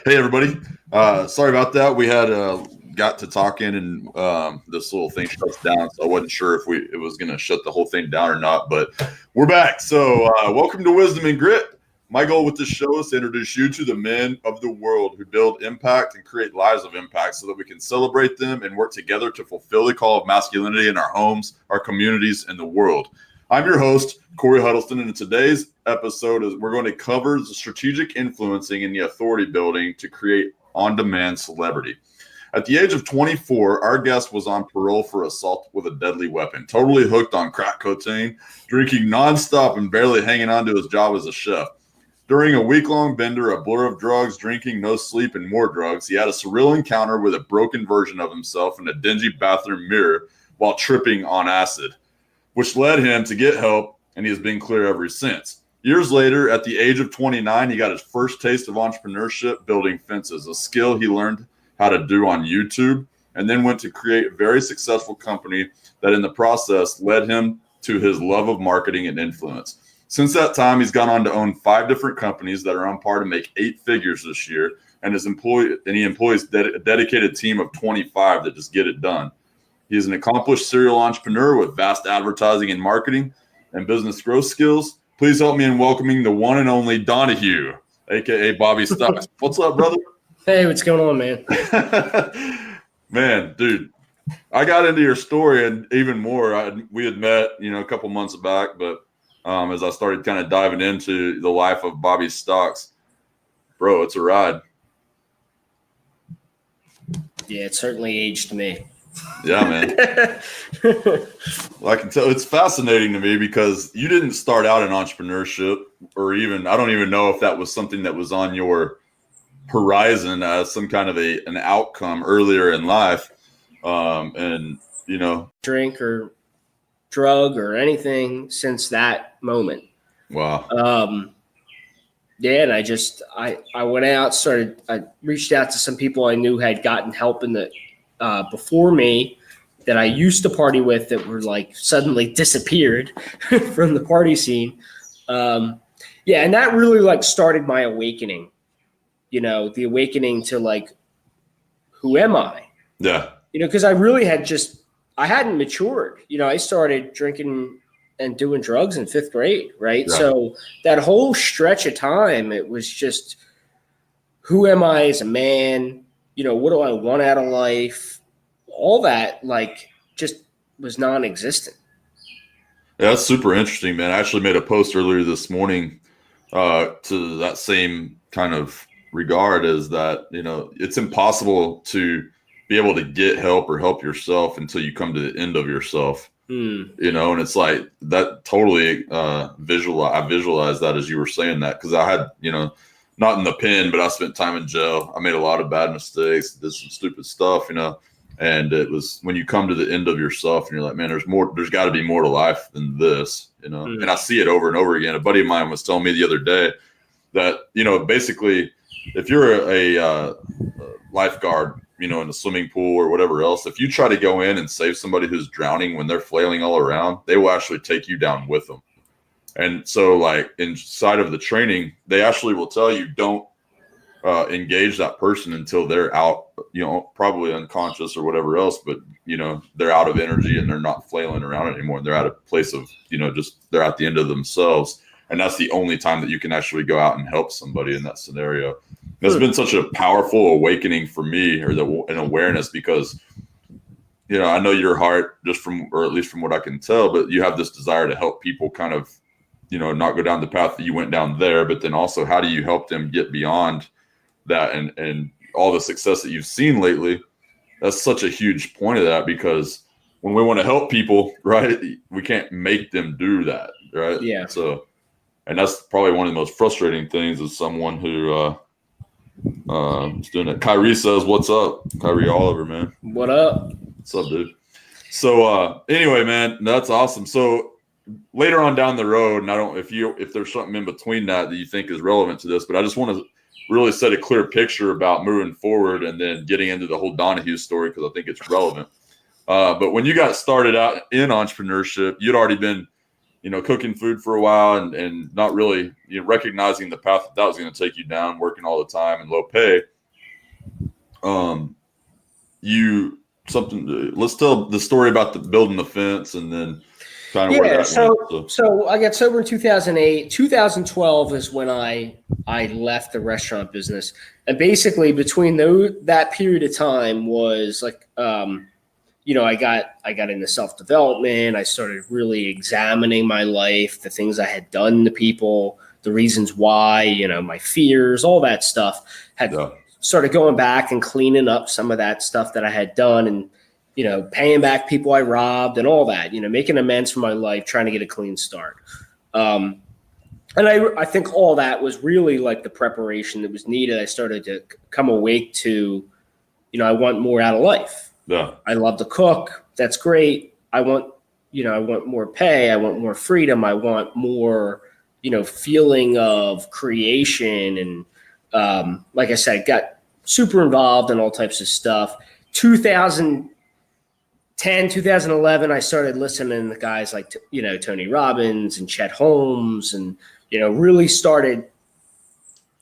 Hey, everybody. Sorry about that. We had got to talking and this little thing shuts down. So I wasn't sure if it was going to shut the whole thing down or not, but we're back. So welcome to Wisdom and Grit. My goal with this show is to introduce you to the men of the world who build impact and create lives of impact so that we can celebrate them and work together to fulfill the call of masculinity in our homes, our communities, and the world. I'm your host, Cory HUDDLESTON, and in today's episode we're going to cover the strategic influencing and the authority building to create on-demand celebrity. At the age of 24, our guest was on parole for assault with a deadly weapon, totally hooked on crack cocaine, drinking nonstop and barely hanging on to his job as a chef. During a week-long bender, a blur of drugs, drinking, no sleep, and more drugs, he had a surreal encounter with a broken version of himself in a dingy bathroom mirror while tripping on acid, which led him to get help, and he has been clear ever since. Years later, at the age of 29, he got his first taste of entrepreneurship building fences, a skill he learned how to do on YouTube, and then went to create a very successful company that in the process led him to his love of marketing and influence. Since that time, he's gone on to own 5 different companies that are on par to make 8 figures this year, and he employs a dedicated team of 25 that just get it done. He is an accomplished serial entrepreneur with vast advertising and marketing and business growth skills. Please help me in welcoming the one and only Donahue, aka Bobby Stocks. What's up, brother? Hey, what's going on, man? Man, dude, I got into your story and even more. We had met, a couple months back, but as I started kind of diving into the life of Bobby Stocks, bro, it's a ride. Yeah, it certainly aged me. Yeah, man. Well, I can tell it's fascinating to me because you didn't start out in entrepreneurship, or even I don't even know if that was something that was on your horizon as some kind of an outcome earlier in life. Drink or drug or anything since that moment. Wow. Yeah, and I went out, I reached out to some people I knew had gotten help in the before me that I used to party with that were like suddenly disappeared from the party scene. And that really like started my awakening, the awakening to like, who am I? Yeah. Because I really I hadn't matured. I started drinking and doing drugs in 5th grade, right? Yeah. So that whole stretch of time, it was just, who am I as a man? What do I want out of life? All that, like, just was non-existent. Yeah, that's super interesting, man. I actually made a post earlier this morning to that same kind of regard, is that, it's impossible to be able to get help or help yourself until you come to the end of yourself. And it's like that totally I visualized that as you were saying that, because I had, not in the pen, but I spent time in jail. I made a lot of bad mistakes, did some stupid stuff, and it was when you come to the end of yourself and you're like, man, there's got to be more to life than this, and I see it over and over again. A buddy of mine was telling me the other day that, basically if you're a lifeguard, in a swimming pool or whatever else, if you try to go in and save somebody who's drowning when they're flailing all around, they will actually take you down with them. And so like inside of the training, they actually will tell you don't engage that person until they're out, probably unconscious or whatever else, but they're out of energy and they're not flailing around anymore. They're at a place of, just they're at the end of themselves. And that's the only time that you can actually go out and help somebody in that scenario. It's been such a powerful awakening for me, or an awareness, because, I know your heart, or at least from what I can tell, but you have this desire to help people kind of, not go down the path that you went down there, but then also how do you help them get beyond that and all the success that you've seen lately. That's such a huge point of that, because when we want to help people, right, we can't make them do that, right? Yeah. So, and that's probably one of the most frustrating things as someone who is doing it. Kyrie says, "What's up, Kyrie Oliver, man? What up? What's up, dude?" So anyway, man, that's awesome. So later on down the road, and if there's something in between that you think is relevant to this, but I just want to really set a clear picture about moving forward and then getting into the whole Donahue story, because I think it's relevant. But when you got started out in entrepreneurship, you'd already been, cooking food for a while and not really recognizing the path that was going to take you down, working all the time and low pay. you something. Let's tell the story about the building the fence, and then kind of where Yeah, that went. so I got sober in 2008. 2012 is when I left the restaurant business, and basically between that period of time was like, I got into self development. I started really examining my life, the things I had done to people, the reasons why, my fears, all that stuff. Had started going back and cleaning up some of that stuff that I had done, and paying back people I robbed and all that, making amends for my life, trying to get a clean start. And I think all that was really like the preparation that was needed. I started to come awake to, I want more out of life. Yeah. I love to cook. That's great. I want more pay. I want more freedom. I want more, feeling of creation. And like I said, got super involved in all types of stuff. 2011, I started listening to guys like, Tony Robbins and Chet Holmes, and, really started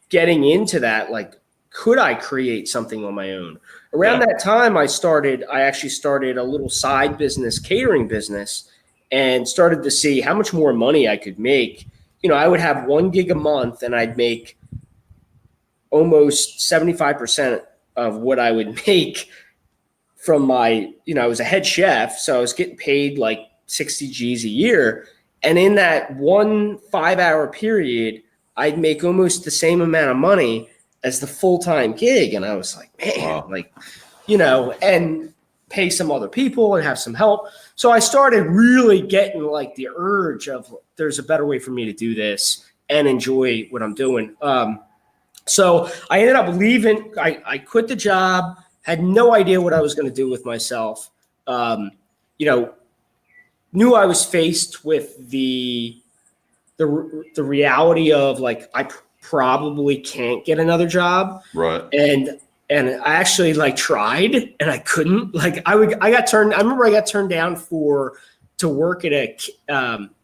getting into that. Like, could I create something on my own? Around that time, I actually started a little side business, catering business, and started to see how much more money I could make. I would have 1 gig a month, and I'd make almost 75% of what I would make from my, I was a head chef, so I was getting paid like 60 G's a year. And in that 1 5-hour period, I'd make almost the same amount of money as the full-time gig. And I was like, man, and pay some other people and have some help. So I started really getting like the urge of there's a better way for me to do this and enjoy what I'm doing. So I ended up leaving. I quit the job, had no idea what I was going to do with myself. Knew I was faced with the reality of like, I probably can't get another job. Right. And I actually like tried and I couldn't. Like I remember I got turned down to work at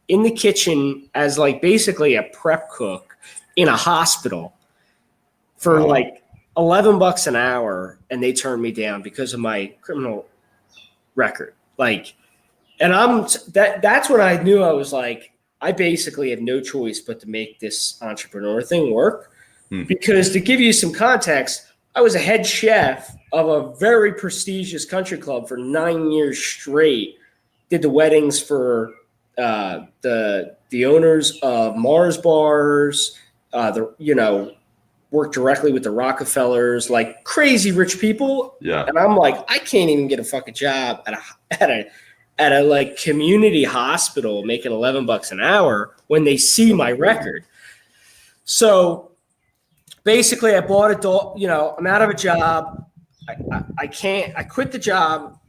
in the kitchen as like basically a prep cook in a hospital for like $11 an hour, and they turned me down because of my criminal record. Like, and that's when I knew I was like, I basically have no choice but to make this entrepreneur thing work. Because to give you some context, I was a head chef of a very prestigious country club for 9 years straight. Did the weddings for the owners of Mars bars. Worked directly with the Rockefellers, like crazy rich people. Yeah. And I'm like, I can't even get a fucking job at a like community hospital making $11 an hour when they see my record. So basically I bought a dog, I'm out of a job. I quit the job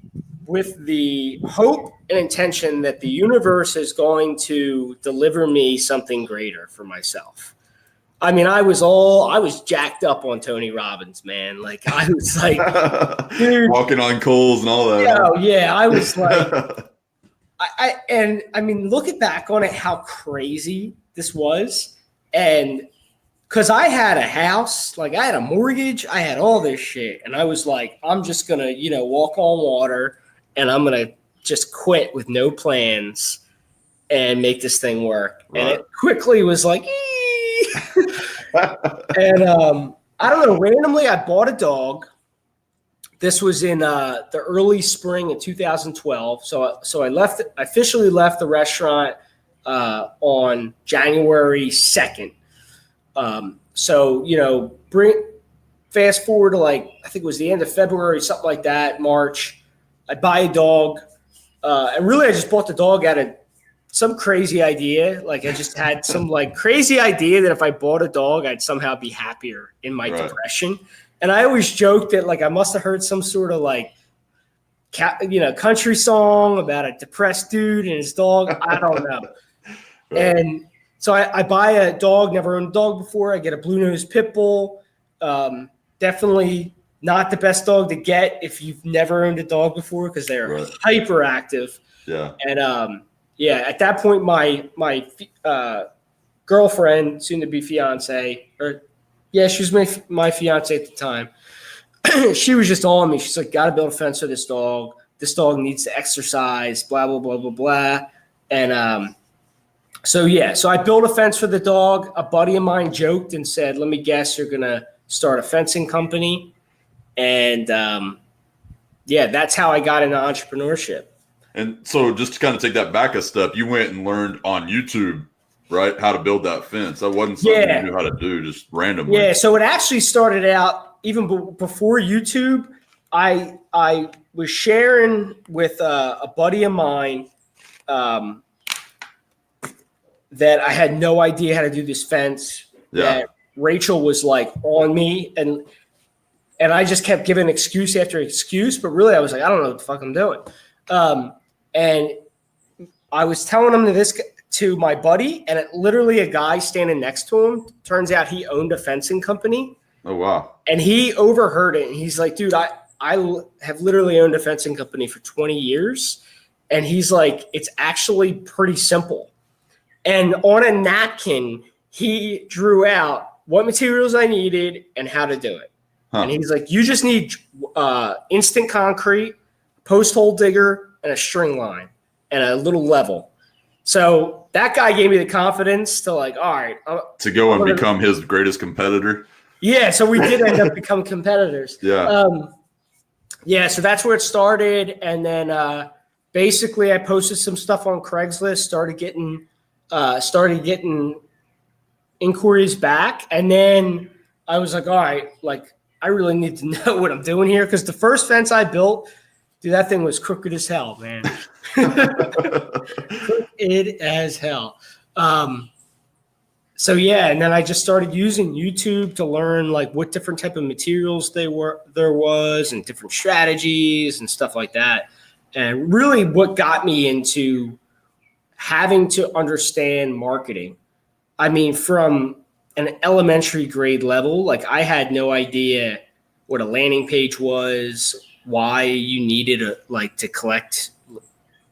with the hope and intention that the universe is going to deliver me something greater for myself. I mean, I was jacked up on Tony Robbins, man. Like I was like, dude, walking on coals and all that. Yeah. I was like, I mean, looking back on it, how crazy this was. And cause I had a house, like I had a mortgage, I had all this shit. And I was like, I'm just going to, walk on water, and I'm going to just quit with no plans and make this thing work. Right. And it quickly was like, and I don't know, randomly I bought a dog. This was in the early spring of 2012. So I officially left the restaurant on January 2nd. Fast forward to like, I think it was the end of February, something like that, March. I buy a dog. And really I just bought the dog out of some crazy idea. Like I just had some like crazy idea that if I bought a dog, I'd somehow be happier in my depression. And I always joked that like I must have heard some sort of like, country song about a depressed dude and his dog. I don't know. Right. And so I buy a dog, never owned a dog before. I get a blue-nosed pit bull. Definitely not the best dog to get if you've never owned a dog before, because they're hyperactive. Yeah. And at that point, my girlfriend, soon to be fiance, she was my fiance at the time. she was just on me. She's like, got to build a fence for this dog. This dog needs to exercise, blah, blah, blah, blah, blah. And so I built a fence for the dog. A buddy of mine joked and said, let me guess, you're going to start a fencing company. And that's how I got into entrepreneurship. And so just to kind of take that back a step, you went and learned on YouTube, right, how to build that fence. That wasn't something you knew how to do just randomly. Yeah, so it actually started out even before YouTube. I was sharing with a buddy of mine that I had no idea how to do this fence. Yeah. That Rachel was like on me, and I just kept giving excuse after excuse, but really I was like, I don't know what the fuck I'm doing. And I was telling him to my buddy, and literally a guy standing next to him, turns out he owned a fencing company. Oh, wow. And he overheard it, and he's like, dude, I have literally owned a fencing company for 20 years. And he's like, it's actually pretty simple. And on a napkin, he drew out what materials I needed and how to do it. Huh. And he's like, you just need instant concrete, post hole digger, and a string line and a little level. So that guy gave me the confidence to like, all right. To go and become his greatest competitor. Yeah. So we did end up becoming competitors. Yeah. So that's where it started. And then basically I posted some stuff on Craigslist, started getting inquiries back. And then I was like, all right, like I really need to know what I'm doing here. Cause the first fence I built, dude, that thing was crooked as hell, man. Crooked as hell. And then I just started using YouTube to learn like what different type of materials there was and different strategies and stuff like that. And really what got me into having to understand marketing. I mean, from an elementary grade level, like I had no idea what a landing page was, why you needed to collect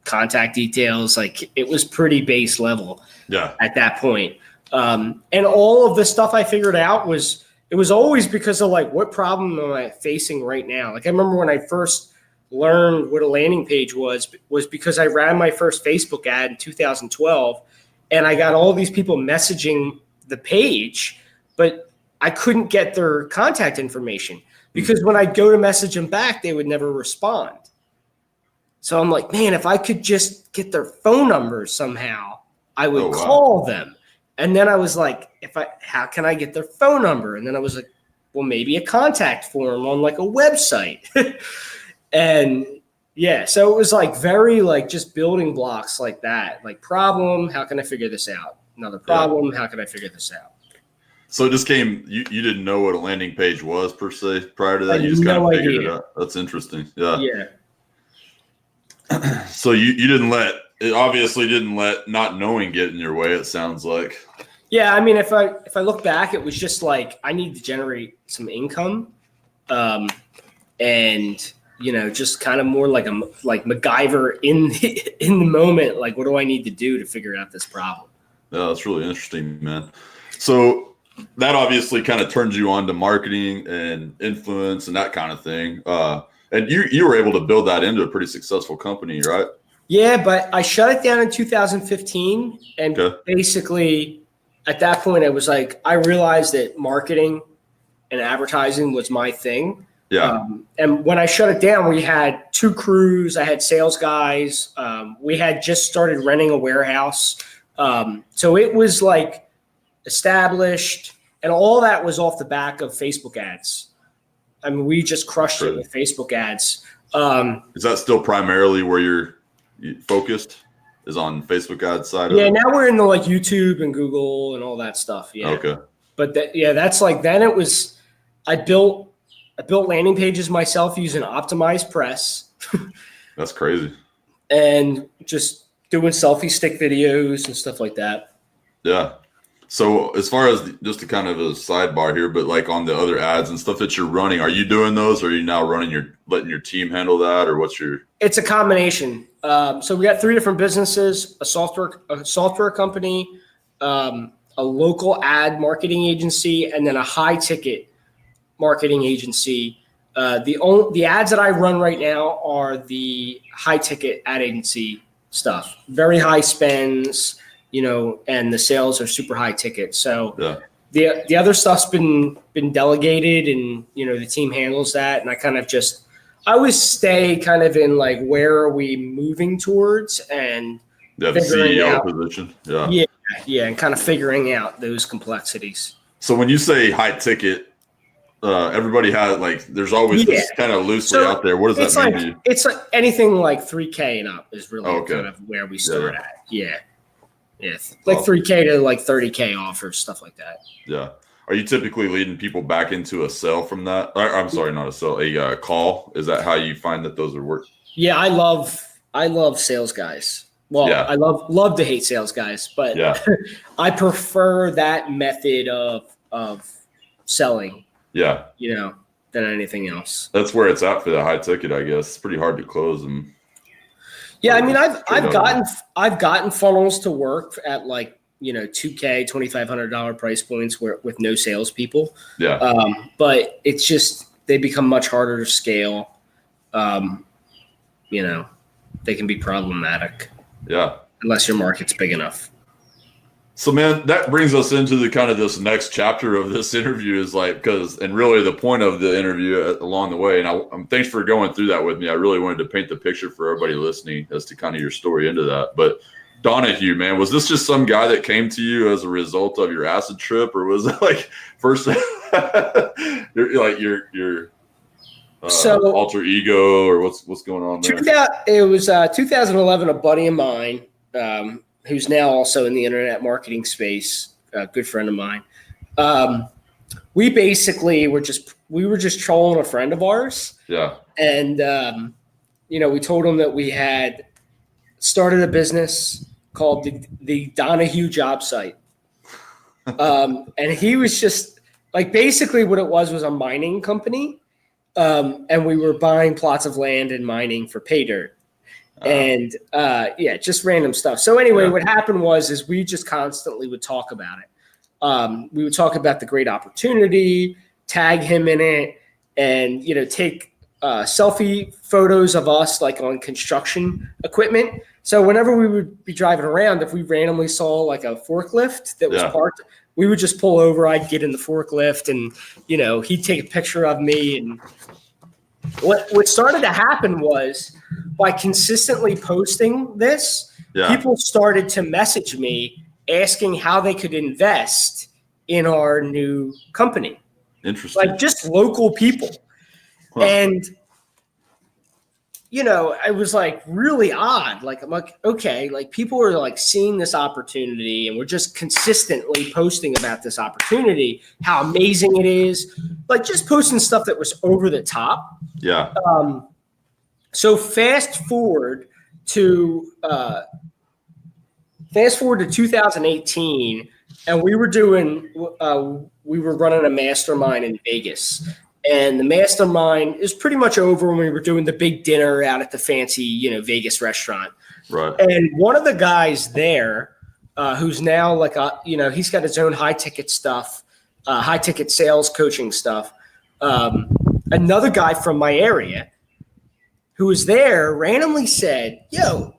contact details. Like it was pretty base level at that point. And all of the stuff I figured out was always because of like, what problem am I facing right now? Like I remember when I first learned what a landing page was because I ran my first Facebook ad in 2012 and I got all these people messaging the page, but I couldn't get their contact information. Because when I'd go to message them back, they would never respond. So I'm like, man, if I could just get their phone numbers somehow, I would call them. And then I was like, how can I get their phone number? And then I was like, well, maybe a contact form on like a website. And so it was like very like just building blocks like that. Like problem, how can I figure this out? Another problem, how can I figure this out? So it just came, you didn't know what a landing page was per se prior to that? You just kind of figured it out. That's interesting. Yeah. So it obviously didn't let not knowing get in your way, it sounds like. Yeah, I mean, if I look back, it was just like I need to generate some income. And just kind of more like MacGyver in the moment, like what do I need to do to figure out this problem? Yeah, that's really interesting, man. So that obviously kind of turns you on to marketing and influence and that kind of thing. And you were able to build that into a pretty successful company, right? Yeah, but I shut it down in 2015. And basically at that point, it was like, I realized that marketing and advertising was my thing. Yeah. And when I shut it down, we had 2 crews. I had sales guys. We had just started renting a warehouse. So it was like established, and all that was off the back of Facebook ads. I mean, we just crushed it with Facebook ads. Is that still primarily where you're focused? Is on Facebook ads side? Yeah, now we're into like YouTube and Google and all that stuff. Yeah. Okay. But that's like then it was. I built landing pages myself using optimized press. That's crazy. And just doing selfie stick videos and stuff like that. Yeah. So as far as just a kind of a sidebar here, but like on the other ads and stuff that you're running, are you doing those? Or are you now letting your team handle that, or what's your? It's a combination. So we got 3 different businesses: a software company, a local ad marketing agency, and then a high ticket marketing agency. The ads that I run right now are the high ticket ad agency stuff, very high spends, and the sales are super high ticket. So the other stuff's been delegated, and the team handles that, and I always stay kind of in like, where are we moving towards, and the CEO position. Yeah, and kind of figuring out those complexities. So when you say high ticket, everybody has like, there's always this kind of loosely out there. What does that mean to you? It's like anything like 3K and up is really kind of where we start at. Yeah. Like 3K to like 30K offers, stuff like that. Yeah. Are you typically leading people back into a sale from that? I'm sorry, not a sale, a call. Is that how you find that those are work? Yeah, I love sales guys. Well, I love to hate sales guys, but I prefer that method of selling. Yeah. Than anything else. That's where it's at for the high ticket, I guess. It's pretty hard to close them. Yeah, I mean, I've gotten funnels to work at like, $2K, $2,500 price points with no salespeople. Yeah. But it's just, they become much harder to scale. They can be problematic. Yeah. Unless your market's big enough. So, man, that brings us into the kind of this next chapter of this interview is like, and really the point of the interview along the way. And thanks for going through that with me. I really wanted to paint the picture for everybody listening as to kind of your story into that. But Donahue, man, was this just some guy that came to you as a result of your acid trip, or was it like first your alter ego, or what's going on there? It was 2011. A buddy of mine, who's now also in the internet marketing space, a good friend of mine. We basically were just trolling a friend of ours. Yeah. And we told him that we had started a business called the Donahue Job Site. And he was just like, basically what it was a mining company. And we were buying plots of land and mining for pay dirt. And just random stuff. So anyway, what happened was we just constantly would talk about it. We would talk about the great opportunity, tag him in it, and take selfie photos of us like on construction equipment. So whenever we would be driving around, if we randomly saw like a forklift that was parked, we would just pull over. I'd get in the forklift, and he'd take a picture of me. And what started to happen was, by consistently posting this, people started to message me asking how they could invest in our new company. Interesting. Like just local people. Huh. And, it was like really odd. Like, I'm like, okay, like people are like seeing this opportunity, and we're just consistently posting about this opportunity, how amazing it is. Like just posting stuff that was over the top. Yeah. So fast forward to 2018, and we were running a mastermind in Vegas, and the mastermind is pretty much over when we were doing the big dinner out at the fancy, Vegas restaurant. Right. And one of the guys there, who's now like, he's got his own high ticket stuff, high ticket sales coaching stuff. Another guy from my area who was there randomly said, "Yo,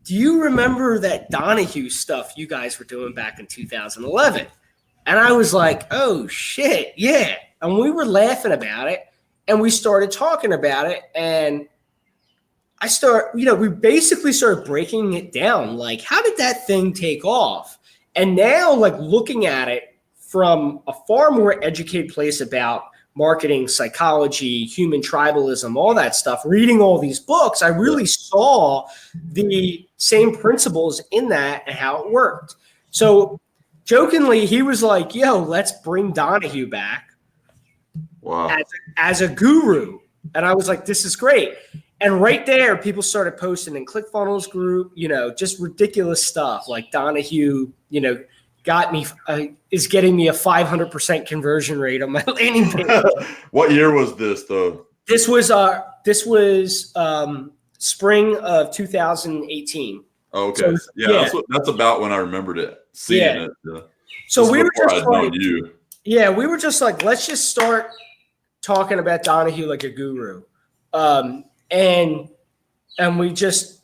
do you remember that Donahue stuff you guys were doing back in 2011? And I was like, oh shit, yeah. And we were laughing about it, and we started talking about it, and we basically started breaking it down. Like, how did that thing take off? And now, like, looking at it from a far more educated place about marketing, psychology, human tribalism, all that stuff, reading all these books, I really saw the same principles in that and how it worked. So jokingly, he was like, yo, let's bring Donahue back as a guru. And I was like, this is great. And right there, people started posting in ClickFunnels group, just ridiculous stuff like Donahue, got me is getting me a 500% conversion rate on my landing page. What year was this though? This was spring of 2018. Oh, okay. So, that's about when I remembered it, seeing it. So we were just like, you. we were just like, let's just start talking about Donahue like a guru. And we just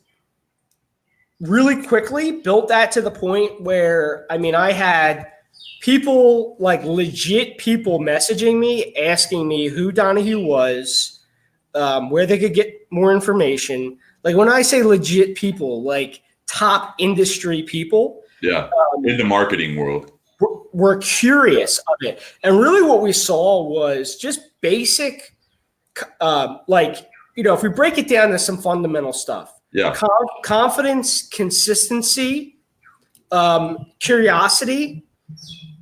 really quickly built that to the point where, I mean, I had people, like legit people, messaging me, asking me who Donahue was, where they could get more information. Like when I say legit people, like top industry people. Yeah, in the marketing world. We're curious of it. And really what we saw was just basic, like, you know, if we break it down to some fundamental stuff. Yeah. Confidence, consistency, curiosity.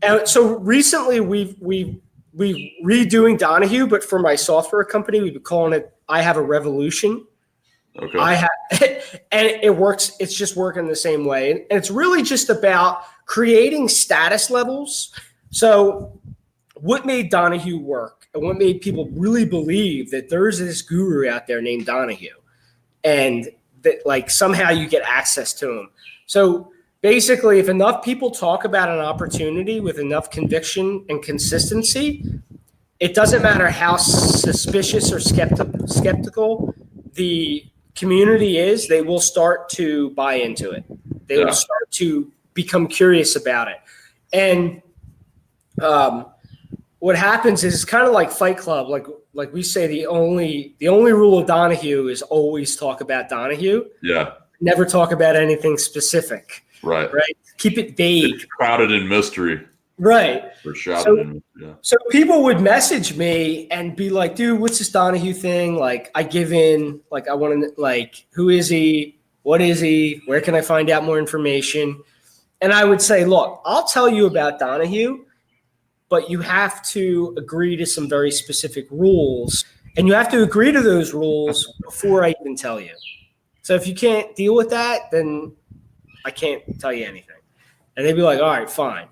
And so recently we redoing Donahue, but for my software company, we've been calling it I Have a Revolution. Okay. And it works. It's just working the same way. And it's really just about creating status levels. So what made Donahue work and what made people really believe that there's this guru out there named Donahue and that like somehow you get access to him. So basically, if enough people talk about an opportunity with enough conviction and consistency, it doesn't matter how suspicious or skeptical the community is, they will start to buy into it. They will start to become curious about it. And what happens is it's kind of like Fight Club. Like we say, the only rule of Donahue is always talk about Donahue. Yeah. Never talk about anything specific. Right. Right. Keep it vague. It's crowded in mystery. Right. Or shrouded in mystery. Yeah. So people would message me and be like, dude, what's this Donahue thing? Like I give in, like I want to, like, who is he? What is he? Where can I find out more information? And I would say, look, I'll tell you about Donahue, but you have to agree to some very specific rules. And you have to agree to those rules before I even tell you. So if you can't deal with that, then I can't tell you anything. And they'd be like, all right, fine.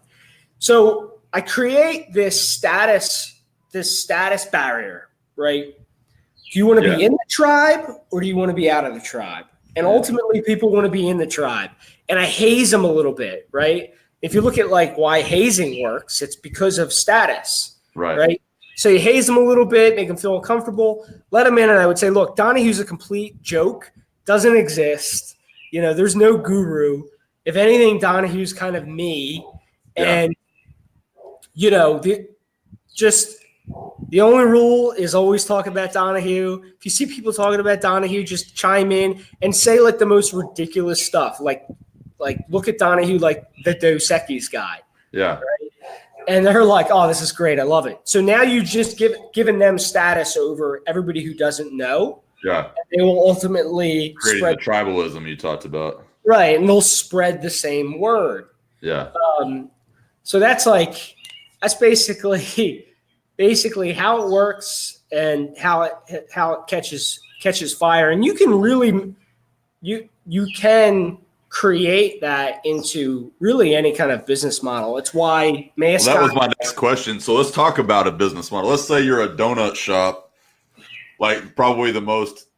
So I create this status barrier, right? Do you want to be in the tribe or do you want to be out of the tribe? And ultimately people want to be in the tribe. And I haze them a little bit, right? If you look at like why hazing works, it's because of status, right? So you haze them a little bit, make them feel uncomfortable, let them in. And I would say, look, Donahue's a complete joke, doesn't exist. You know, there's no guru. If anything, Donahue's kind of me. And, you know, the only rule is always talk about Donahue. If you see people talking about Donahue, just chime in and say like the most ridiculous stuff. Like look at Donahue like the Dos Equis guy. Yeah. Right? And they're like, oh, this is great. I love it. So now you just given them status over everybody who doesn't know. Yeah. And they will ultimately creating the tribalism you talked about. Right. And they'll spread the same word. Yeah. So that's basically how it works and how it catches fire. And you can really you can create that into really any kind of business model. It's why mascot. Well, that was my next question. So let's talk about a business model. Let's say you're a donut shop, like probably the most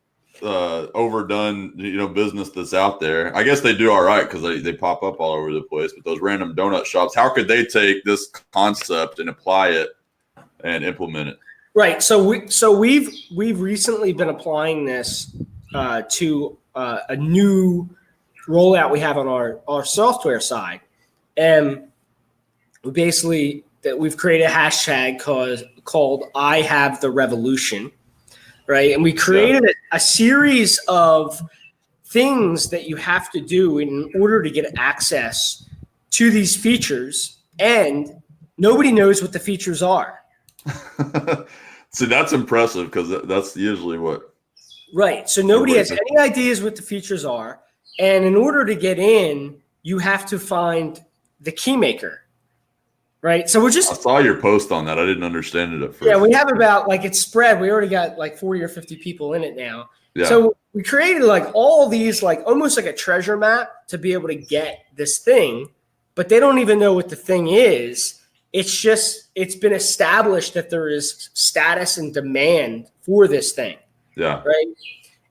overdone, business that's out there. I guess they do all right because they pop up all over the place. But those random donut shops, how could they take this concept and apply it and implement it? Right. So we've recently been applying this to a new rollout we have on our software side, and we've created a hashtag called I Have the Revolution. Right. And we created a series of things that you have to do in order to get access to these features. And nobody knows what the features are. So that's impressive because that's usually what. Right. So nobody has any ideas what the features are. And in order to get in, you have to find the key maker. Right. So I saw your post on that. I didn't understand it at first. Yeah, we have about it's spread. We already got 40 or 50 people in it now. Yeah. So we created all these almost like a treasure map to be able to get this thing, but they don't even know what the thing is. It's been established that there is status and demand for this thing. Yeah. Right.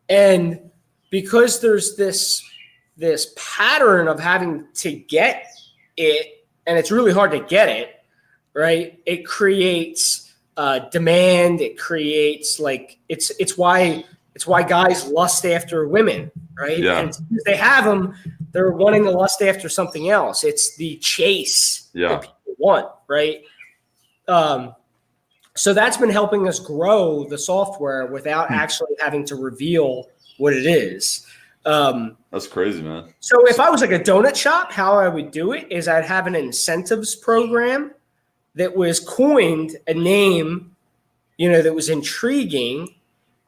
And because there's this pattern of having to get it, and it's really hard to get it, right? It creates demand. It creates like it's why guys lust after women, right? Yeah. And if they have them, they're wanting to lust after something else. It's the chase that people want, right? So that's been helping us grow the software without actually having to reveal what it is. That's crazy, man. So if I was like a donut shop, how I would do it is I'd have an incentives program that was coined a name, that was intriguing.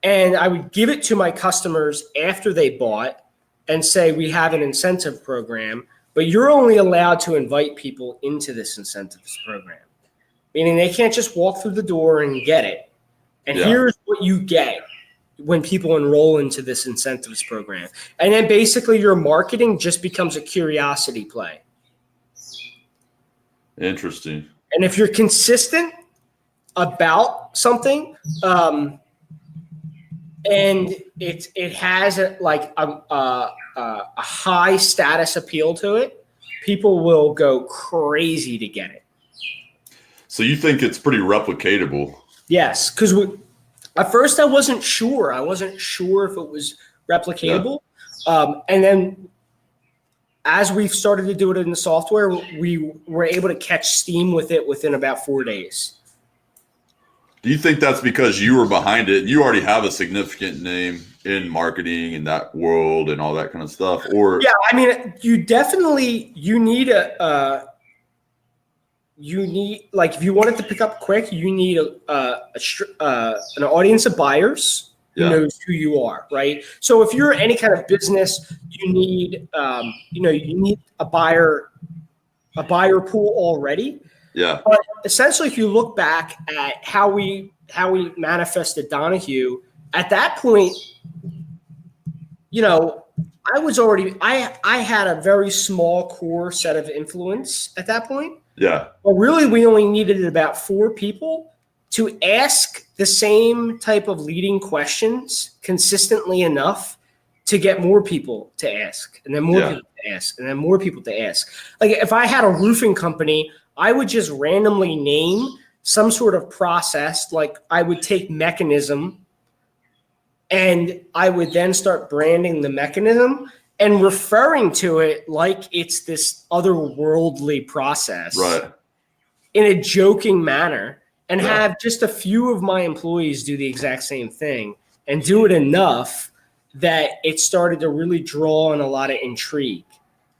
And I would give it to my customers after they bought and say, we have an incentive program, but you're only allowed to invite people into this incentives program. Meaning they can't just walk through the door and get it. And here's what you get when people enroll into this incentives program. And then basically your marketing just becomes a curiosity play. Interesting. And if you're consistent about something, and it has a high status appeal to it, people will go crazy to get it. So you think it's pretty replicatable? Yes, because at first I wasn't sure. I wasn't sure if it was replicatable. Yeah. And then as we've started to do it in the software, we were able to catch steam with it within about 4 days. Do you think that's because you were behind it and you already have a significant name in marketing and that world and all that kind of stuff? Or yeah, I mean, you need if you want it to pick up quick, you need an audience of buyers who knows who you are, right? So if you're any kind of business, you need a buyer pool already. Yeah. But essentially, if you look back at how we manifested Donahue, at that point, I had a very small core set of influence at that point. Yeah. But really, we only needed about 4 people to ask the same type of leading questions consistently enough to get more people to ask, and then more people to ask, and then more people to ask. Like if I had a roofing company, I would just randomly name some sort of process. Like I would take mechanism and I would then start branding the mechanism and referring to it like it's this otherworldly process, right, in a joking manner, and have just a few of my employees do the exact same thing and do it enough that it started to really draw on a lot of intrigue.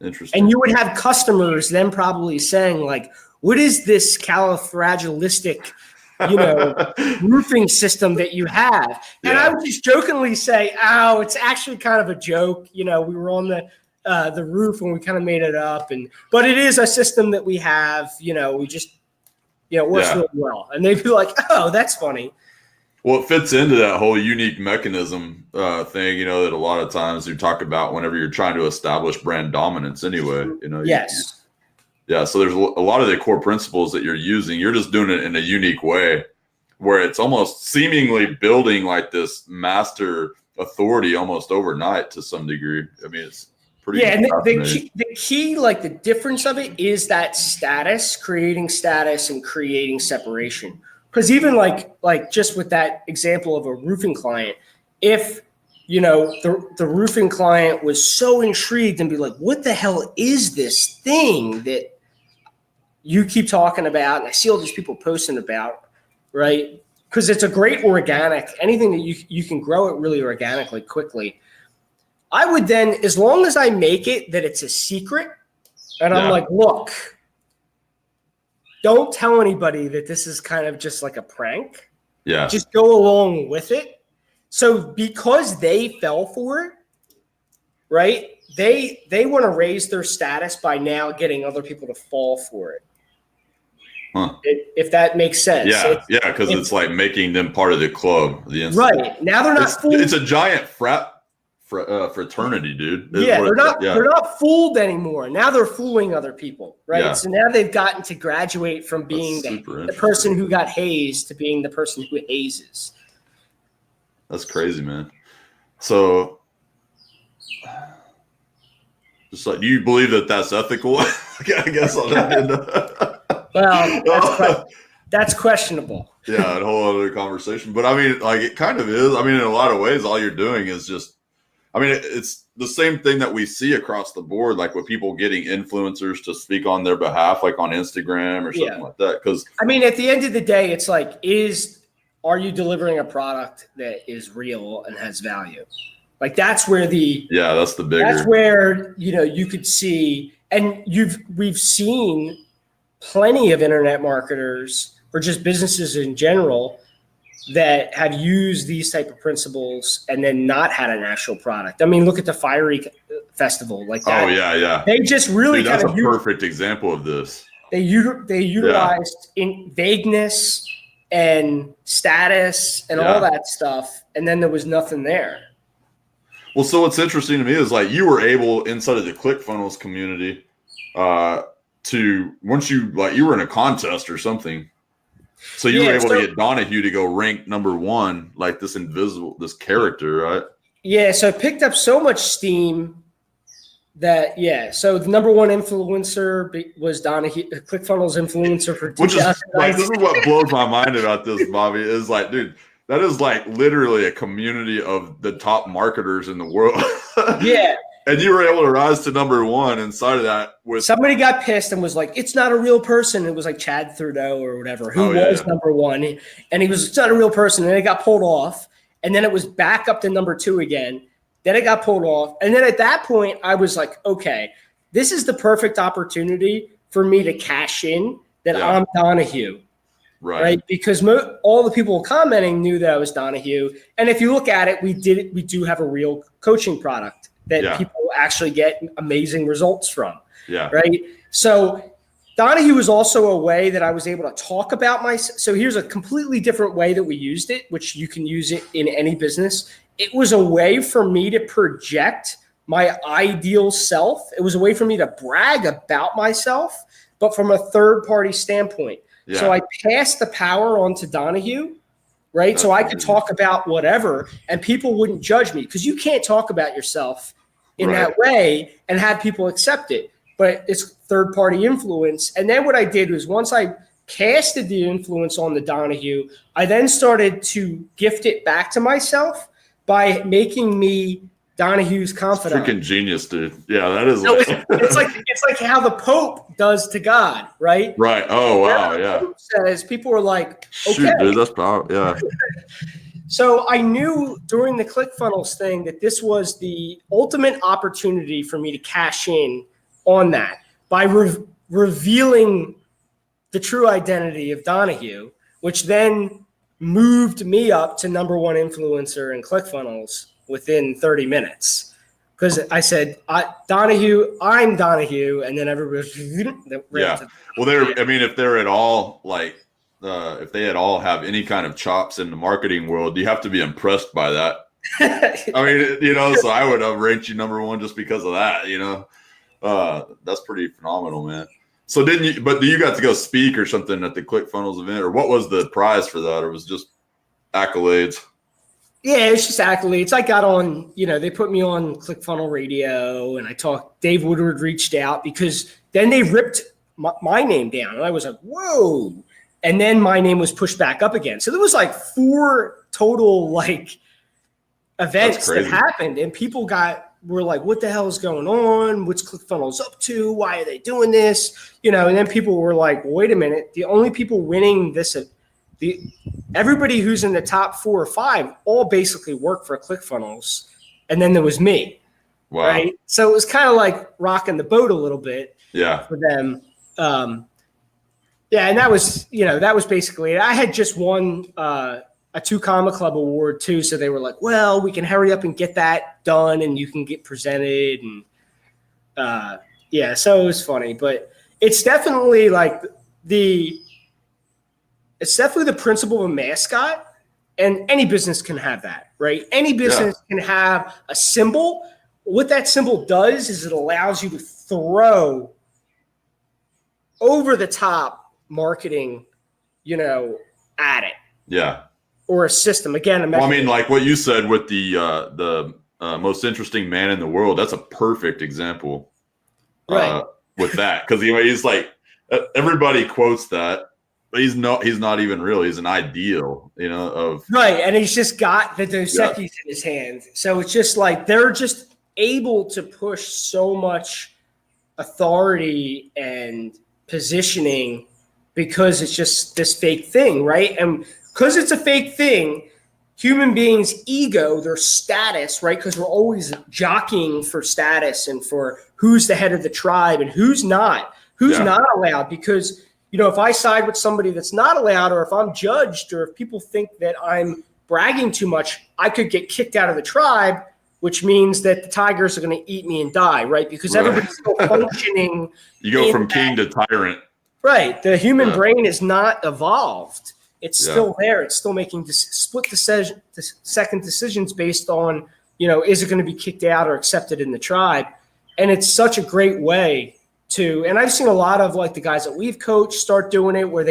Interesting. And you would have customers then probably saying like, what is this califragilistic, roofing system that you have? And I would just jokingly say, oh, it's actually kind of a joke. We were on the roof and we kind of made it up, but it is a system that we have. We just, it works really well. And they'd be like, oh, that's funny. Well, it fits into that whole unique mechanism thing, that a lot of times you talk about whenever you're trying to establish brand dominance anyway. Yes. So there's a lot of the core principles that you're using. You're just doing it in a unique way where it's almost seemingly building like this master authority almost overnight to some degree. I mean, it's pretty. Yeah, and the key, like the difference of it is that creating status and creating separation. Because even like just with that example of a roofing client, if the roofing client was so intrigued and be like, what the hell is this thing that you keep talking about, and I see all these people posting about, right? Because it's a great organic, anything that you can grow it really organically, quickly. I would then, as long as I make it that it's a secret, and I'm like, look, don't tell anybody that this is kind of just like a prank. Yeah. Just go along with it. So because they fell for it, right? They want to raise their status by now getting other people to fall for it. Huh. If that makes sense. Yeah, because it's like making them part of the club. Right. Now they're not fooled. It's a giant fraternity, dude. They're not fooled anymore. Now they're fooling other people, right? Yeah. So now they've gotten to graduate from being the person who got hazed to being the person who hazes. That's crazy, man. So, just like, do you believe that that's ethical? I guess on that end. Well, That's questionable. Yeah, a whole other conversation. But I mean, like it kind of is. I mean, in a lot of ways, all you're doing is just. I mean, it's the same thing that we see across the board, like with people getting influencers to speak on their behalf, like on Instagram or something like that. Because I mean, at the end of the day, it's like, are you delivering a product that is real and has value? Like that's that's the bigger. That's where you could see, and we've seen plenty of internet marketers or just businesses in general that have used these type of principles and then not had an actual product. I mean, look at the Fiery Festival, like that. Oh yeah. They just really that's a perfect example of this. They utilized in vagueness and status and all that stuff, and then there was nothing there. Well, so what's interesting to me is like you were able inside of the ClickFunnels community to once you were in a contest or something. So you were able to get Donahue to go rank #1, like this character, right? Yeah, so it picked up so much steam that so the #1 influencer was Donahue, ClickFunnels influencer for 2019. Which is like, this is what blows my mind about this, Bobby, is like, dude, that is like literally a community of the top marketers in the world. Yeah. And you were able to rise to #1 inside of that. With somebody got pissed and was like, "It's not a real person." It was like Chad Trudeau or whatever, who was #1, and he was, "It's not a real person." And it got pulled off, and then it was back up to #2 again. Then it got pulled off, and then at that point, I was like, "Okay, this is the perfect opportunity for me to cash in that I'm Donahue." Right? Because all the people commenting knew that I was Donahue, and if you look at it, we do have a real coaching product that people actually get amazing results from. Yeah. Right. So Donahue was also a way that I was able to talk about myself. So here's a completely different way that we used it, which you can use it in any business. It was a way for me to project my ideal self. It was a way for me to brag about myself, but from a third party standpoint. Yeah. So I passed the power on to Donahue. Right. That's so I could talk about whatever and people wouldn't judge me, because you can't talk about yourself in that way and have people accept it. But it's third party influence. And then what I did was, once I casted the influence on the Donahue, I then started to gift it back to myself by making me Donahue's confidant. Freaking genius, dude. Yeah, that is. It's like how the Pope does to God, right? Right. Oh wow, yeah. Pope says, people are like, okay, shoot, dude, that's powerful. Yeah. So I knew during the ClickFunnels thing that this was the ultimate opportunity for me to cash in on that by revealing the true identity of Donahue, which then moved me up to #1 influencer in ClickFunnels within 30 minutes. Because I said, Donahue, I'm Donahue, and then everybody. Yeah. Well, if they're at all like, if they at all have any kind of chops in the marketing world, you have to be impressed by that. I mean, so I would have ranked you #1 just because of that, that's pretty phenomenal, man. So do you got to go speak or something at the ClickFunnels event, or what was the prize for that, or was it just accolades? Yeah, it's just accolades. I got on, they put me on ClickFunnel Radio, and I talked. Dave Woodward reached out, because then they ripped my name down, and I was like, whoa. And then my name was pushed back up again. So there was like 4 total events that happened, and people were like, what the hell is going on? What's ClickFunnels up to? Why are they doing this? And then people were like, wait a minute. The only people winning this, everybody who's in the top 4 or 5 all basically work for ClickFunnels. And then there was me. Wow. Right. So it was kind of like rocking the boat a little bit for them. And that was basically it. I had just won a 2 Comma Club award too. So they were like, well, we can hurry up and get that done and you can get presented. And so it was funny, but it's definitely the principle of a mascot, and any business can have that, right? Any business can have a symbol. What that symbol does is it allows you to throw over the top marketing, at it. Yeah. Or a system. Again, like what you said with the most interesting man in the world, that's a perfect example. Right. With that. Because he's like, everybody quotes that. But he's not even real. He's an ideal, of Right. And he's just got the Dos Equis in his hand. So it's just like they're just able to push so much authority and positioning because it's just this fake thing, right? And because it's a fake thing, human beings' ego, their status, right? Because we're always jockeying for status and for who's the head of the tribe and who's not allowed. Because, if I side with somebody that's not allowed, or if I'm judged, or if people think that I'm bragging too much, I could get kicked out of the tribe, which means that the tigers are going to eat me and die, right? Because everybody's still functioning. You go from king to tyrant. Right. The human brain is not evolved. It's still there. It's still making split-second decisions based on, is it going to be kicked out or accepted in the tribe? And it's such a great way to, and I've seen a lot of like the guys that we've coached start doing it where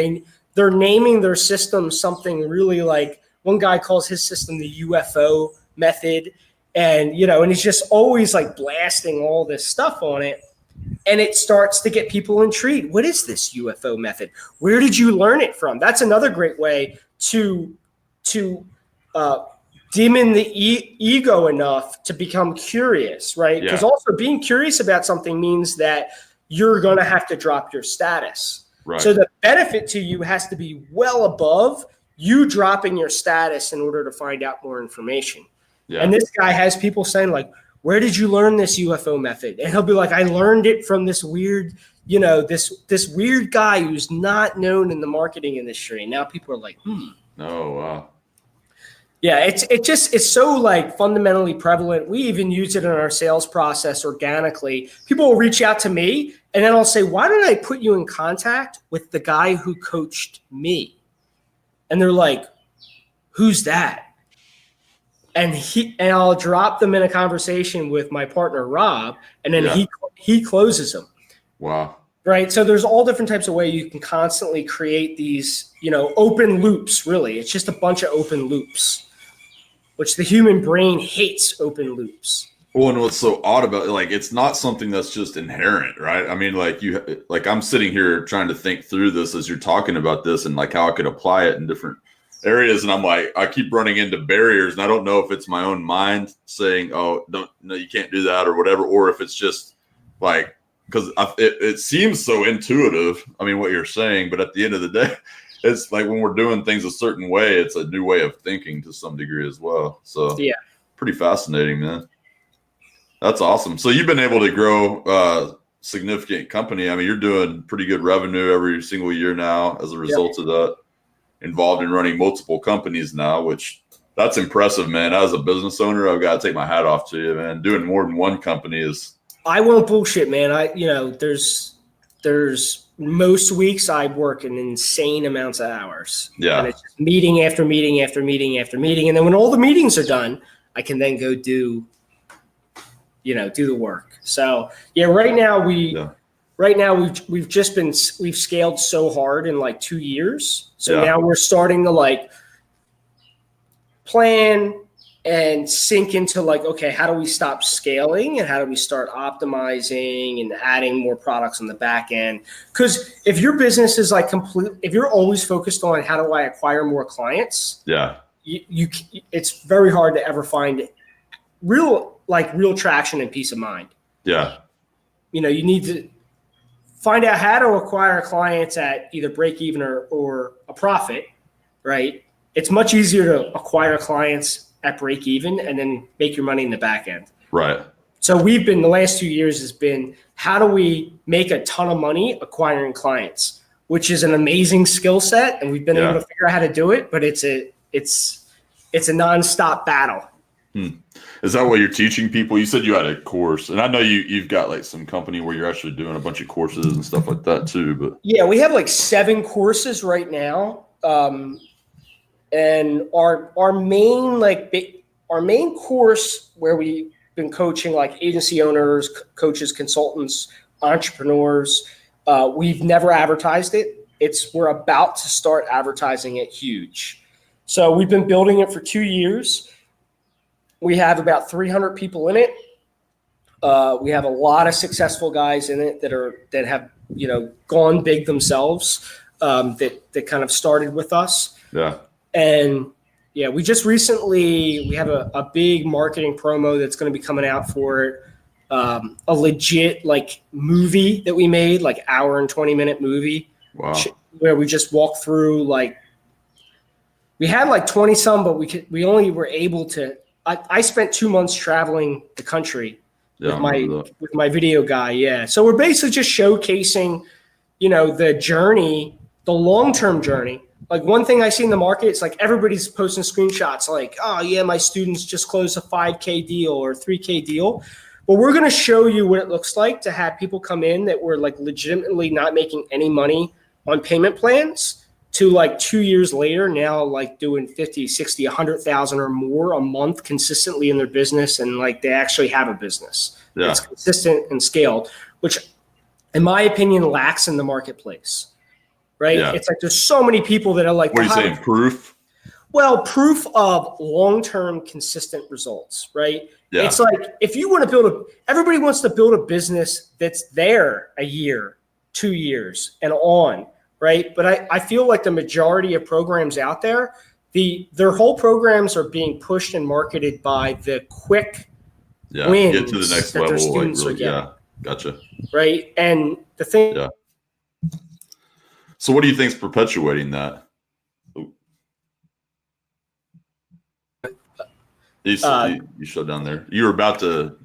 they're naming their system something really like one guy calls his system the UFO method. And, and he's just always like blasting all this stuff on it. And it starts to get people intrigued. What is this UFO method? Where did you learn it from? That's another great way to dim in the ego enough to become curious, right? Because also being curious about something means that you're going to have to drop your status. Right. So the benefit to you has to be well above you dropping your status in order to find out more information. Yeah. And this guy has people saying like, where did you learn this UFO method? And he'll be like, I learned it from this weird, this weird guy who's not known in the marketing industry. And now people are like, Oh, wow. Yeah, it's so like fundamentally prevalent. We even use it in our sales process organically. People will reach out to me and then I'll say, why didn't I put you in contact with the guy who coached me? And they're like, who's that? And I'll drop them in a conversation with my partner, Rob, and then he closes them. Wow. Right. So there's all different types of ways you can constantly create these, open loops, really. It's just a bunch of open loops, which the human brain hates open loops. Well, and what's so odd about it, like, it's not something that's just inherent, right? I mean, like I'm sitting here trying to think through this as you're talking about this and like how I could apply it in different areas. And I'm like, I keep running into barriers and I don't know if it's my own mind saying, oh, no, you can't do that or whatever. Or if it's just like, because it seems so intuitive. I mean, what you're saying, but at the end of the day, it's like when we're doing things a certain way, it's a new way of thinking to some degree as well. So yeah, pretty fascinating, man. That's awesome. So you've been able to grow a significant company. I mean, you're doing pretty good revenue every single year now as a result of that. Involved in running multiple companies now, which that's impressive, man. As a business owner, I've got to take my hat off to you, man. Doing more than one company is. I won't bullshit, man. There's most weeks I work an insane amounts of hours. Yeah. And it's just meeting after meeting after meeting after meeting. And then when all the meetings are done, I can then go do the work. So yeah, right now we've scaled so hard in like 2 years. So now we're starting to like plan and sink into like, okay, how do we stop scaling and how do we start optimizing and adding more products on the back end? Because if your business is like if you're always focused on how do I acquire more clients, it's very hard to ever find real traction and peace of mind. Yeah. You need to find out how to acquire clients at either break even or a profit, right? It's much easier to acquire clients at break even and then make your money in the back end. Right. So the last 2 years has been, how do we make a ton of money acquiring clients, which is an amazing skill set. And we've been able to figure out how to do it, but it's a nonstop battle. Is that what you're teaching people? You said you had a course, and I know you've got like some company where you're actually doing a bunch of courses and stuff like that too. But yeah, we have like 7 courses right now, and our main course where we've been coaching like agency owners, coaches, consultants, entrepreneurs. We've never advertised it. We're about to start advertising it huge. So we've been building it for 2 years. We have about 300 people in it. We have a lot of successful guys in it that have gone big themselves. that kind of started with us. Yeah. And yeah, we just recently, we have a big marketing promo that's going to be coming out for it. A legit like movie that we made, like hour and 20-minute movie. Wow. Where we just walk through, like, we had like 20 some, but we only were able to, I spent 2 months traveling the country with my video guy. Yeah. So we're basically just showcasing, the journey, the long-term journey. Like, one thing I see in the market, it's like everybody's posting screenshots like, oh yeah, my students just closed a 5K deal or 3K deal. But we're going to show you what it looks like to have people come in that were like legitimately not making any money on payment plans to like 2 years later now like doing 50, 60, 100,000 or more a month consistently in their business, and like they actually have a business. Yeah. It's consistent and scaled, which in my opinion lacks in the marketplace, right? Yeah. It's like there's so many people that are like, what are you saying, proof? Well, proof of long-term consistent results, right? Yeah. It's like if you want to everybody wants to build a business that's there a year, 2 years and on, right? But I feel like the majority of programs out there, their whole programs are being pushed and marketed by the quick wins get to the next that level, their students like, really, are getting. Gotcha. Right. And the thing. Yeah. So what do you think is perpetuating that? You shut down there. You were about to.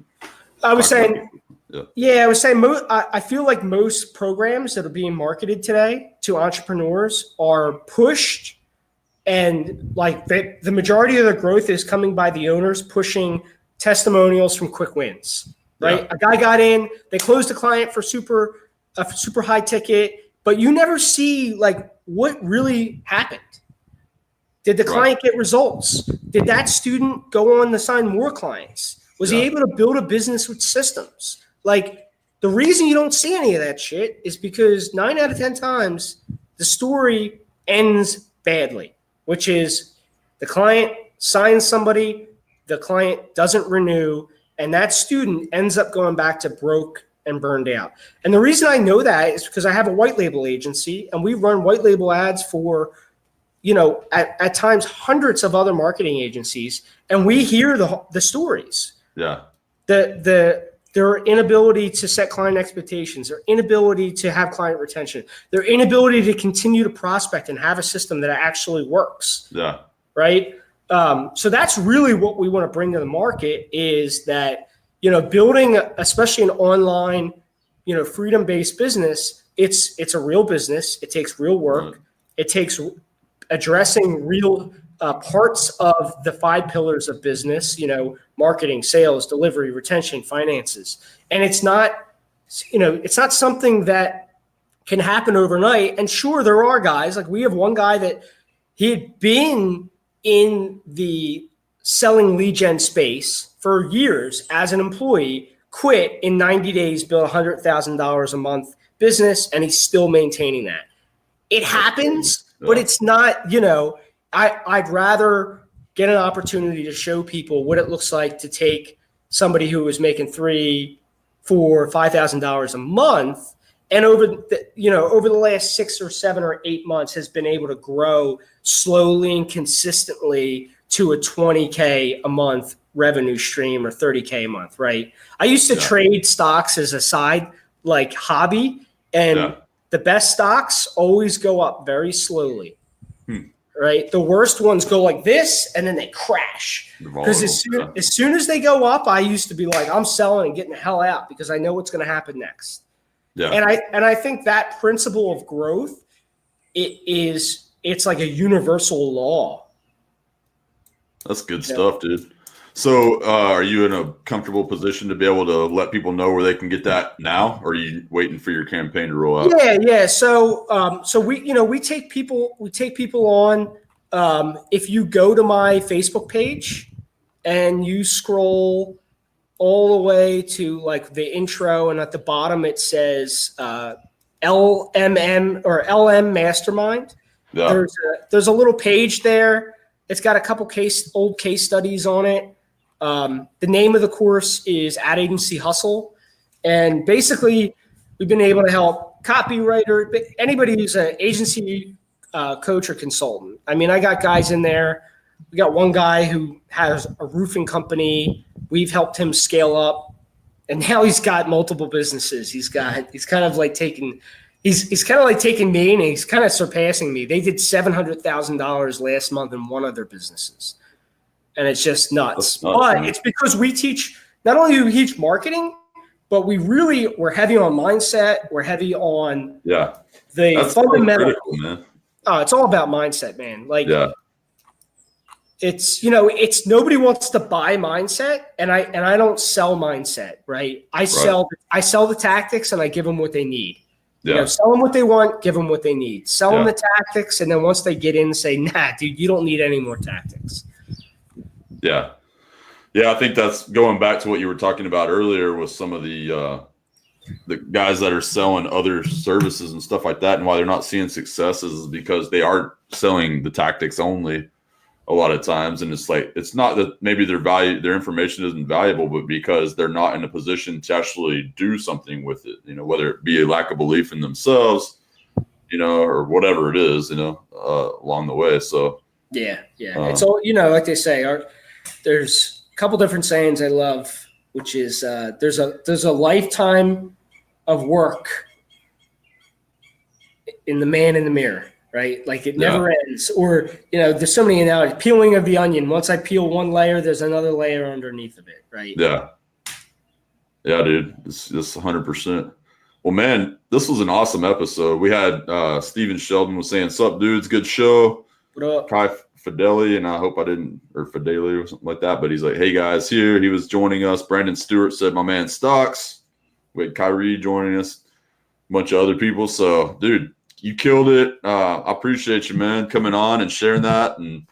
I was saying. I was saying. I feel like most programs that are being marketed today to entrepreneurs are pushed, and like the majority of their growth is coming by the owners pushing testimonials from quick wins. Right, a guy got in, they closed a client for super high ticket, but you never see like what really happened. Did the client get results? Did that student go on to sign more clients? Was he able to build a business with systems? Like, the reason you don't see any of that shit is because 9 out of 10 times the story ends badly, which is the client signs somebody, the client doesn't renew, and that student ends up going back to broke and burned out. And the reason I know that is because I have a white label agency, and we run white label ads for at times hundreds of other marketing agencies, and we hear the stories. Yeah. Their inability to set client expectations, their inability to have client retention, their inability to continue to prospect and have a system that actually works. Yeah. Right. So that's really what we want to bring to the market is that, building, especially an online, freedom-based business, it's a real business. It takes real work. It takes addressing real parts of the 5 pillars of business, marketing, sales, delivery, retention, finances. And it's not something that can happen overnight. And sure, there are guys, like we have one guy that he had been in the selling lead gen space for years as an employee, quit in 90 days, built $100,000 a month business, and he's still maintaining that. It happens, but it's not, I'd rather get an opportunity to show people what it looks like to take somebody who was making $3,000, $4,000, $5,000 a month, and over the last 6 or 7 or 8 months has been able to grow slowly and consistently to a $20K a month revenue stream or $30K a month, right? I used to trade stocks as a side like hobby, and the best stocks always go up very slowly. Right? The worst ones go like this and then they crash. Because as soon as they go up, I used to be like, I'm selling and getting the hell out because I know what's going to happen next. Yeah. And I think that principle of growth, it's like a universal law. That's good stuff, dude. So are you in a comfortable position to be able to let people know where they can get that now, or are you waiting for your campaign to roll out? Yeah. So we take people on. If you go to my Facebook page and you scroll all the way to like the intro, and at the bottom it says LMM or LM Mastermind. Yeah. There's a little page there. It's got a couple old case studies on it. The name of the course is Ad Agency Hustle. And basically, we've been able to help copywriter, but anybody who's an agency coach or consultant. I mean, I got guys in there. We got one guy who has a roofing company. We've helped him scale up, and now he's got multiple businesses. He's kind of like taking me, and he's kind of surpassing me. They did $700,000 last month in one of their businesses, and it's just nuts. But it's because we teach. Not only do we teach marketing, but we're heavy on mindset. We're heavy on the fundamental. Critical, man. Oh, it's all about mindset, man. Like, it's nobody wants to buy mindset, and I don't sell mindset, right? I sell the tactics, and I give them what they need. Yeah. Sell them what they want, give them what they need. Sell them the tactics, and then once they get in, say, nah, dude, you don't need any more tactics. Yeah. Yeah, I think that's going back to what you were talking about earlier with some of the guys that are selling other services and stuff like that, and why they're not seeing successes is because they are selling the tactics only a lot of times. And it's like, it's not that maybe their information isn't valuable, but because they're not in a position to actually do something with it, whether it be a lack of belief in themselves, or whatever it is, along the way. So it's all, like they say, there's a couple different sayings I love, which is there's a lifetime of work in the man in the mirror, right? Like it never ends. Or, there's so many analogies. Peeling of the onion. Once I peel one layer, there's another layer underneath of it, right? Yeah. Yeah, dude. It's 100%. Well, man, this was an awesome episode. We had Steven Sheldon was saying, "Sup, dudes? Good show." What up? Kai Fideli, and I hope I didn't, or Fideli or something like that, but he's like, "Hey guys, here." He was joining us. Brandon Stewart said, "My man Stocks." We had Kyrie joining us, a bunch of other people. So, dude, you killed it. I appreciate you, man, coming on and sharing that, and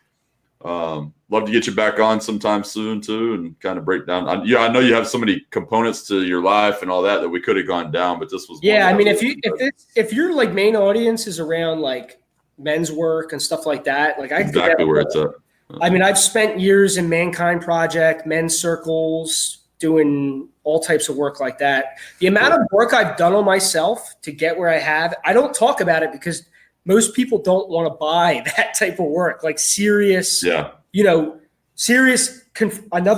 love to get you back on sometime soon too, and kind of break down. I know you have so many components to your life and all that we could have gone down, but this was I mean, if your like main audience is around like men's work and stuff like that, like I exactly where it's at. I mean, I've spent years in Mankind Project, men's circles, doing all types of work like that. The amount of work I've done on myself to get where I have, I don't talk about it because most people don't want to buy that type of work, like serious, another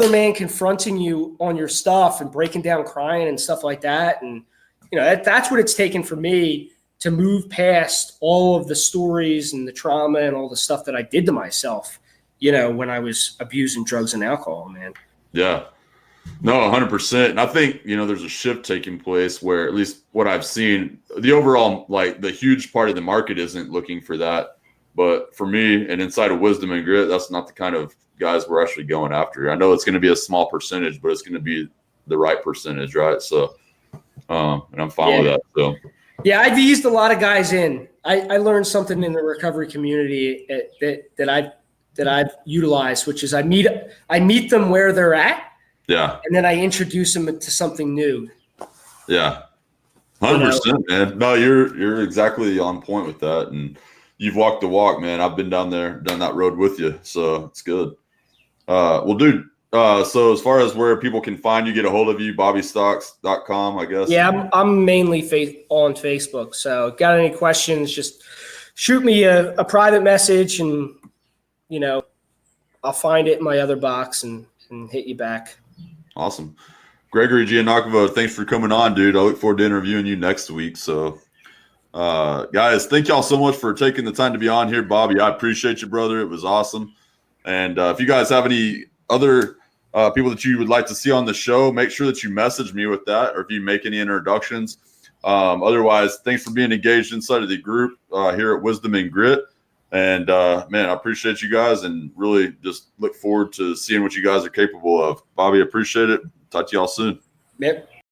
man confronting you on your stuff and breaking down crying and stuff like that. And, that's what it's taken for me to move past all of the stories and the trauma and all the stuff that I did to myself, when I was abusing drugs and alcohol, man. Yeah. No, 100%. And I think, there's a shift taking place where, at least what I've seen, the overall, like the huge part of the market isn't looking for that. But for me and inside of Wisdom and Grit, that's not the kind of guys we're actually going after. I know it's going to be a small percentage, but it's going to be the right percentage, right? So, and I'm fine with that. So, yeah, I've eased a lot of guys in. I learned something in the recovery community that I've utilized, which is I meet them where they're at. Yeah. And then I introduce them to something new. Yeah. 100%, man. No, you're exactly on point with that. And you've walked the walk, man. I've been down that road with you. So it's good. Well, dude, so as far as where people can find you, get a hold of you, bobbystocks.com, I guess. Yeah, I'm mainly on Facebook. So got any questions, just shoot me a private message and, I'll find it in my other box and hit you back. Awesome. Gregory Giannakova, thanks for coming on, dude. I look forward to interviewing you next week. So, guys, thank y'all so much for taking the time to be on here. Bobby, I appreciate you, brother. It was awesome. And if you guys have any other people that you would like to see on the show, make sure that you message me with that, or if you make any introductions. Otherwise, thanks for being engaged inside of the group here at Wisdom and Grit. And, man, I appreciate you guys and really just look forward to seeing what you guys are capable of. Bobby, appreciate it. Talk to y'all soon. Yep.